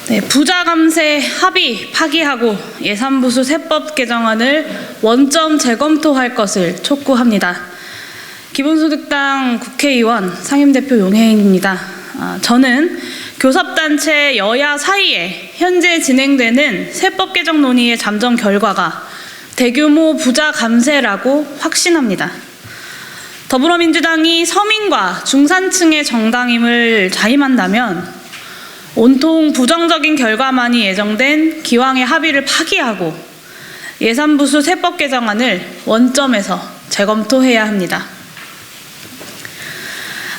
네, 부자 감세 합의 파기하고 예산부수 세법 개정안을 원점 재검토할 것을 촉구합니다. 기본소득당 국회의원 상임대표 용혜인입니다. 저는 교섭단체 여야 사이에 현재 진행되는 세법 개정 논의의 잠정 결과가 대규모 부자 감세라고 확신합니다. 더불어민주당이 서민과 중산층의 정당임을 자임한다면 온통 부정적인 결과만이 예정된 기왕의 합의를 파기하고 예산부수 세법 개정안을 원점에서 재검토해야 합니다.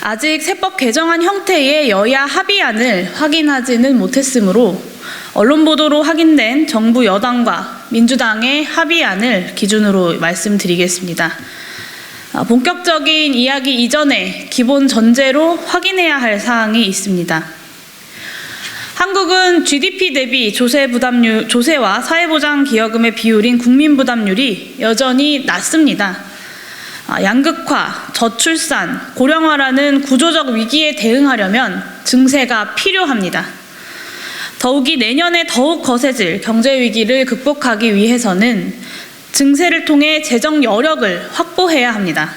아직 세법 개정안 형태의 여야 합의안을 확인하지는 못했으므로 언론 보도로 확인된 정부 여당과 민주당의 합의안을 기준으로 말씀드리겠습니다. 본격적인 이야기 이전에 기본 전제로 확인해야 할 사항이 있습니다. 한국은 GDP 대비 조세와 사회보장 기여금의 비율인 국민부담률이 여전히 낮습니다. 양극화, 저출산, 고령화라는 구조적 위기에 대응하려면 증세가 필요합니다. 더욱이 내년에 더욱 거세질 경제위기를 극복하기 위해서는 증세를 통해 재정 여력을 확보해야 합니다.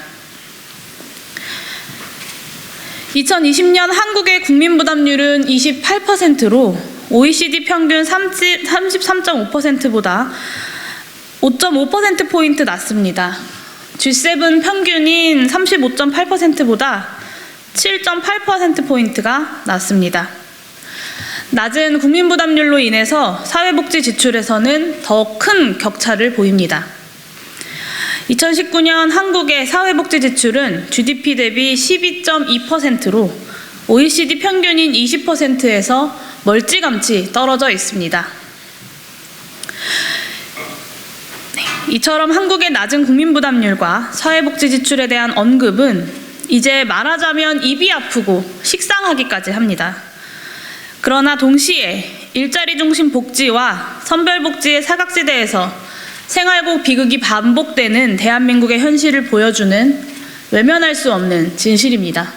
2020년 한국의 국민부담률은 28%로 OECD 평균 33.5%보다 5.5%포인트 낮습니다. G7 평균인 35.8%보다 7.8%포인트가 낮습니다. 낮은 국민부담률로 인해서 사회복지 지출에서는 더 큰 격차를 보입니다. 2019년 한국의 사회복지 지출은 GDP 대비 12.2%로 OECD 평균인 20%에서 멀찌감치 떨어져 있습니다. 이처럼 한국의 낮은 국민부담률과 사회복지 지출에 대한 언급은 이제 말하자면 입이 아프고 식상하기까지 합니다. 그러나 동시에 일자리 중심 복지와 선별복지의 사각지대에서 생활고 비극이 반복되는 대한민국의 현실을 보여주는 외면할 수 없는 진실입니다.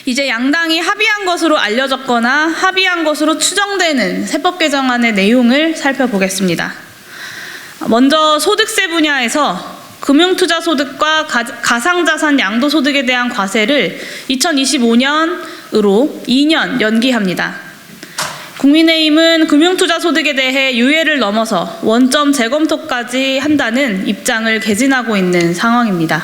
이제 양당이 합의한 것으로 알려졌거나 합의한 것으로 추정되는 세법 개정안의 내용을 살펴보겠습니다. 먼저 소득세 분야에서 금융투자소득과 가상자산 양도소득에 대한 과세를 2025년으로 2년 연기합니다. 국민의힘은 금융투자소득에 대해 유예를 넘어서 원점 재검토까지 한다는 입장을 개진하고 있는 상황입니다.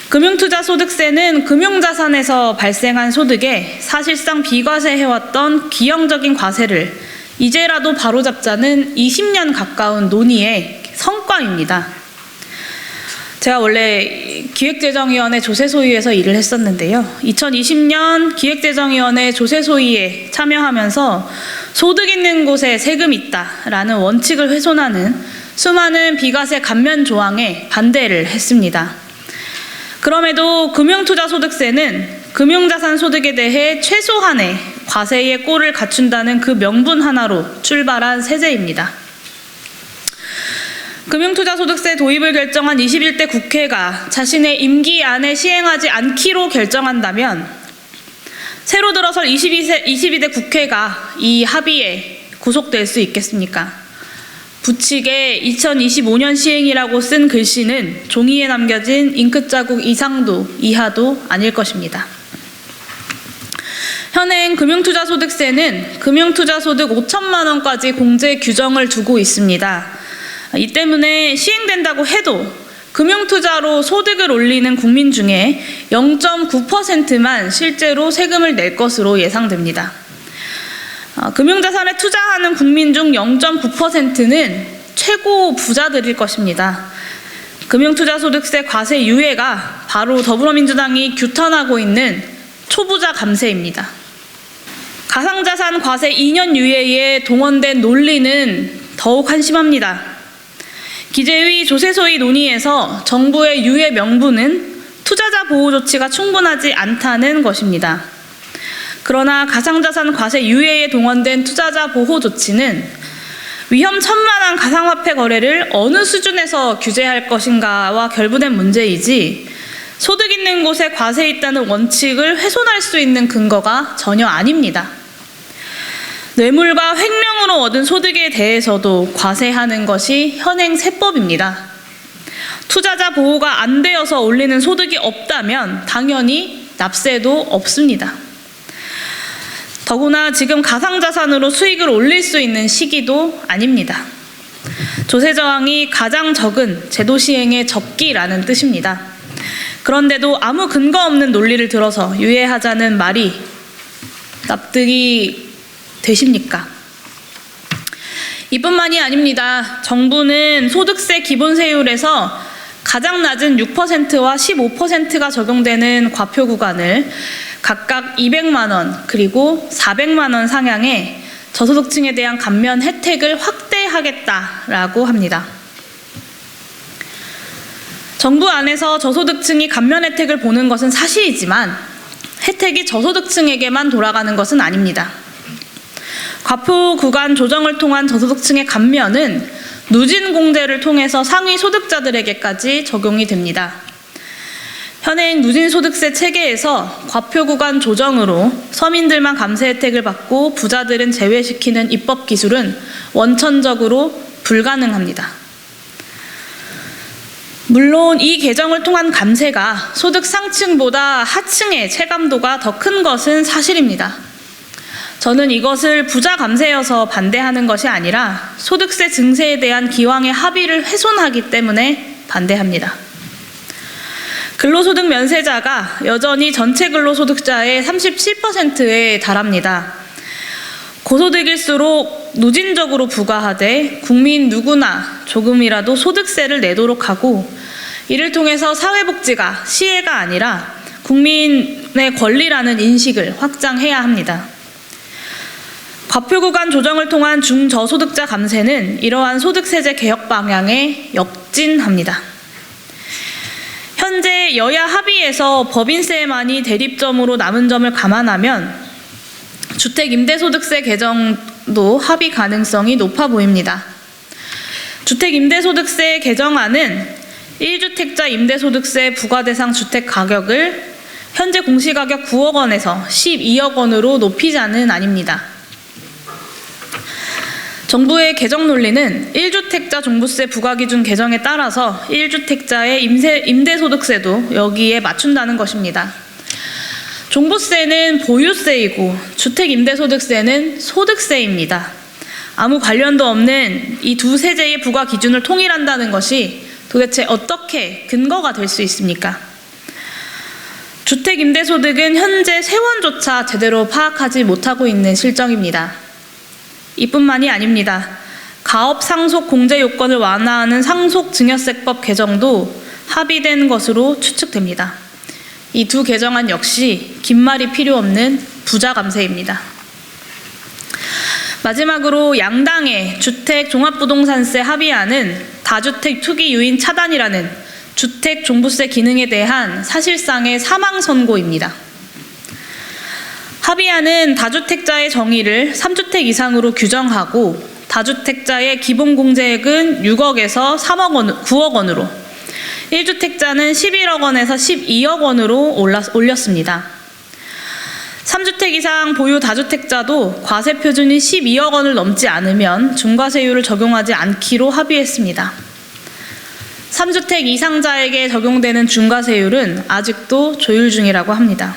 금융투자소득세는 금융자산에서 발생한 소득에 사실상 비과세해왔던 기형적인 과세를 이제라도 바로잡자는 20년 가까운 논의의 성과입니다. 제가 원래 기획재정위원회 조세소위에서 일을 했었는데요. 2020년 기획재정위원회 조세소위에 참여하면서 소득 있는 곳에 세금 있다라는 원칙을 훼손하는 수많은 비과세 감면 조항에 반대를 했습니다. 그럼에도 금융투자소득세는 금융자산 소득에 대해 최소한의 과세의 꼴을 갖춘다는 그 명분 하나로 출발한 세제입니다. 금융투자소득세 도입을 결정한 21대 국회가 자신의 임기 안에 시행하지 않기로 결정한다면 새로 들어설 22대 국회가 이 합의에 구속될 수 있겠습니까? 부칙에 2025년 시행이라고 쓴 글씨는 종이에 남겨진 잉크자국 이상도 이하도 아닐 것입니다. 현행 금융투자소득세는 금융투자소득 5천만 원까지 공제 규정을 두고 있습니다. 이 때문에 시행된다고 해도 금융투자로 소득을 올리는 국민 중에 0.9%만 실제로 세금을 낼 것으로 예상됩니다. 금융자산에 투자하는 국민 중 0.9%는 최고 부자들일 것입니다. 금융투자소득세 과세 유예가 바로 더불어민주당이 규탄하고 있는 초부자 감세입니다. 가상자산 과세 2년 유예에 동원된 논리는 더욱 한심합니다. 기재위 조세소위 논의에서 정부의 유예 명분은 투자자 보호 조치가 충분하지 않다는 것입니다. 그러나 가상자산 과세 유예에 동원된 투자자 보호 조치는 위험천만한 가상화폐 거래를 어느 수준에서 규제할 것인가와 결부된 문제이지 소득 있는 곳에 과세 있다는 원칙을 훼손할 수 있는 근거가 전혀 아닙니다. 뇌물과 횡령으로 얻은 소득에 대해서도 과세하는 것이 현행 세법입니다. 투자자 보호가 안 되어서 올리는 소득이 없다면 당연히 납세도 없습니다. 더구나 지금 가상자산으로 수익을 올릴 수 있는 시기도 아닙니다. 조세저항이 가장 적은 제도 시행의 적기라는 뜻입니다. 그런데도 아무 근거 없는 논리를 들어서 유예하자는 말이 납득이 되십니까? 이뿐만이 아닙니다. 정부는 소득세 기본세율에서 가장 낮은 6%와 15%가 적용되는 과표 구간을 각각 200만 원 그리고 400만 원 상향해 저소득층에 대한 감면 혜택을 확대하겠다라고 합니다. 정부 안에서 저소득층이 감면 혜택을 보는 것은 사실이지만 혜택이 저소득층에게만 돌아가는 것은 아닙니다. 과표 구간 조정을 통한 저소득층의 감면은 누진 공제를 통해서 상위 소득자들에게까지 적용이 됩니다. 현행 누진소득세 체계에서 과표 구간 조정으로 서민들만 감세 혜택을 받고 부자들은 제외시키는 입법 기술은 원천적으로 불가능합니다. 물론 이 개정을 통한 감세가 소득 상층보다 하층의 체감도가 더 큰 것은 사실입니다. 저는 이것을 부자 감세여서 반대하는 것이 아니라 소득세 증세에 대한 기왕의 합의를 훼손하기 때문에 반대합니다. 근로소득 면세자가 여전히 전체 근로소득자의 37%에 달합니다. 고소득일수록 누진적으로 부과하되 국민 누구나 조금이라도 소득세를 내도록 하고 이를 통해서 사회복지가 시혜가 아니라 국민의 권리라는 인식을 확장해야 합니다. 과표 구간 조정을 통한 중저소득자 감세는 이러한 소득세제 개혁 방향에 역진합니다. 현재 여야 합의에서 법인세만이 대립점으로 남은 점을 감안하면 주택임대소득세 개정도 합의 가능성이 높아 보입니다. 주택임대소득세 개정안은 1주택자 임대소득세 부과대상 주택 가격을 현재 공시가격 9억 원에서 12억 원으로 높이자는 안입니다. 정부의 개정 논리는 1주택자 종부세 부과기준 개정에 따라서 1주택자의 임대소득세도 여기에 맞춘다는 것입니다. 종부세는 보유세이고 주택임대소득세는 소득세입니다. 아무 관련도 없는 이 두 세제의 부과 기준을 통일한다는 것이 도대체 어떻게 근거가 될 수 있습니까? 주택임대소득은 현재 세원조차 제대로 파악하지 못하고 있는 실정입니다. 이뿐만이 아닙니다. 가업 상속 공제 요건을 완화하는 상속증여세법 개정도 합의된 것으로 추측됩니다. 이 두 개정안 역시 긴 말이 필요 없는 부자 감세입니다. 마지막으로 양당의 주택 종합부동산세 합의안은 다주택 투기 유인 차단이라는 주택 종부세 기능에 대한 사실상의 사망 선고입니다. 합의안은 다주택자의 정의를 3주택 이상으로 규정하고 다주택자의 기본공제액은 6억에서 9억 원으로 1주택자는 11억 원에서 12억 원으로 올렸습니다. 3주택 이상 보유 다주택자도 과세 표준이 12억 원을 넘지 않으면 중과세율을 적용하지 않기로 합의했습니다. 3주택 이상자에게 적용되는 중과세율은 아직도 조율 중이라고 합니다.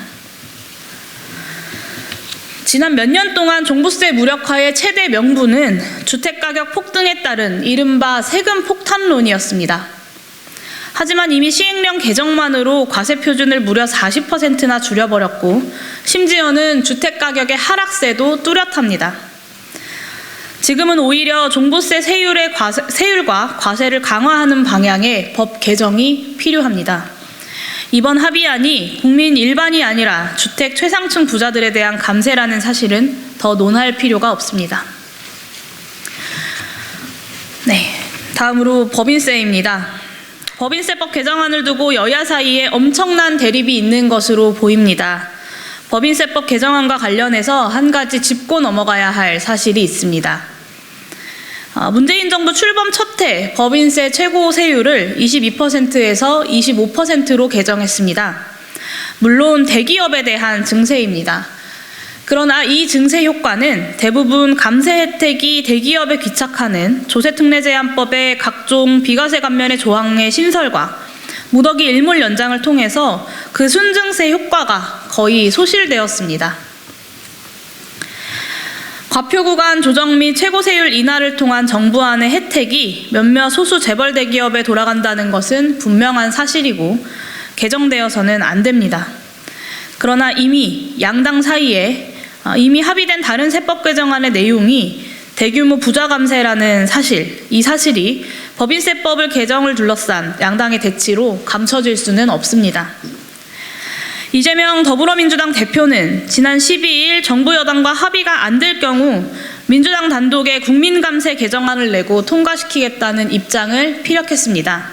지난 몇 년 동안 종부세 무력화의 최대 명분은 주택가격 폭등에 따른 이른바 세금 폭탄론이었습니다. 하지만 이미 시행령 개정만으로 과세 표준을 무려 40%나 줄여버렸고 심지어는 주택가격의 하락세도 뚜렷합니다. 지금은 오히려 종부세 세율과 과세를 강화하는 방향의 법 개정이 필요합니다. 이번 합의안이 국민 일반이 아니라 주택 최상층 부자들에 대한 감세라는 사실은 더 논할 필요가 없습니다. 네, 다음으로 법인세입니다. 법인세법 개정안을 두고 여야 사이에 엄청난 대립이 있는 것으로 보입니다. 법인세법 개정안과 관련해서 한 가지 짚고 넘어가야 할 사실이 있습니다. 문재인 정부 출범 첫 해 법인세 최고 세율을 22%에서 25%로 개정했습니다. 물론 대기업에 대한 증세입니다. 그러나 이 증세 효과는 대부분 감세 혜택이 대기업에 귀착하는 조세특례제한법의 각종 비과세 감면의 조항의 신설과 무더기 일몰 연장을 통해서 그 순증세 효과가 거의 소실되었습니다. 과표 구간 조정 및 최고세율 인하를 통한 정부안의 혜택이 몇몇 소수 재벌 대기업에 돌아간다는 것은 분명한 사실이고 개정되어서는 안 됩니다. 그러나 이미 양당 사이에 이미 합의된 다른 세법 개정안의 내용이 대규모 부자 감세라는 사실, 이 사실이 법인세법을 개정을 둘러싼 양당의 대치로 감춰질 수는 없습니다. 이재명 더불어민주당 대표는 지난 12일 정부 여당과 합의가 안 될 경우 민주당 단독의 국민감세 개정안을 내고 통과시키겠다는 입장을 피력했습니다.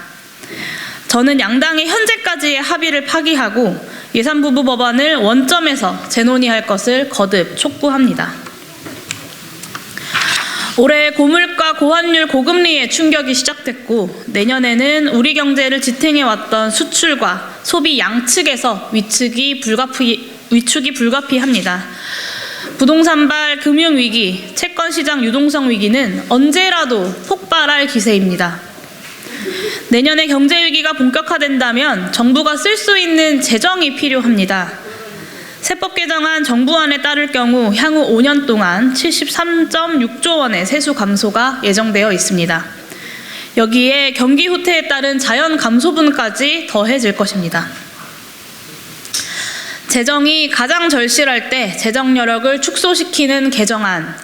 저는 양당의 현재까지의 합의를 파기하고 예산부부 법안을 원점에서 재논의할 것을 거듭 촉구합니다. 올해 고물가, 고환율, 고금리의 충격이 시작됐고 내년에는 우리 경제를 지탱해왔던 수출과 소비 양측에서 위축이 불가피합니다. 부동산발 금융위기, 채권시장 유동성 위기는 언제라도 폭발할 기세입니다. 내년에 경제위기가 본격화된다면 정부가 쓸 수 있는 재정이 필요합니다. 세법 개정안 정부안에 따를 경우 향후 5년 동안 73.6조 원의 세수 감소가 예정되어 있습니다. 여기에 경기 후퇴에 따른 자연 감소분까지 더해질 것입니다. 재정이 가장 절실할 때 재정 여력을 축소시키는 개정안,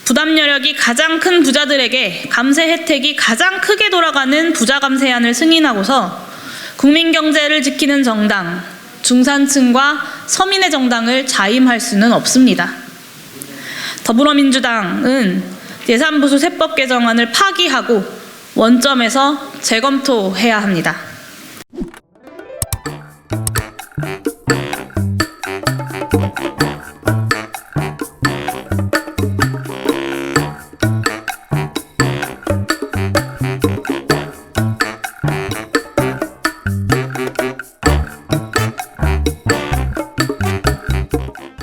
부담 여력이 가장 큰 부자들에게 감세 혜택이 가장 크게 돌아가는 부자 감세안을 승인하고서 국민 경제를 지키는 정당, 중산층과 서민의 정당을 자임할 수는 없습니다. 더불어민주당은 예산보수 세법 개정안을 파기하고 원점에서 재검토해야 합니다.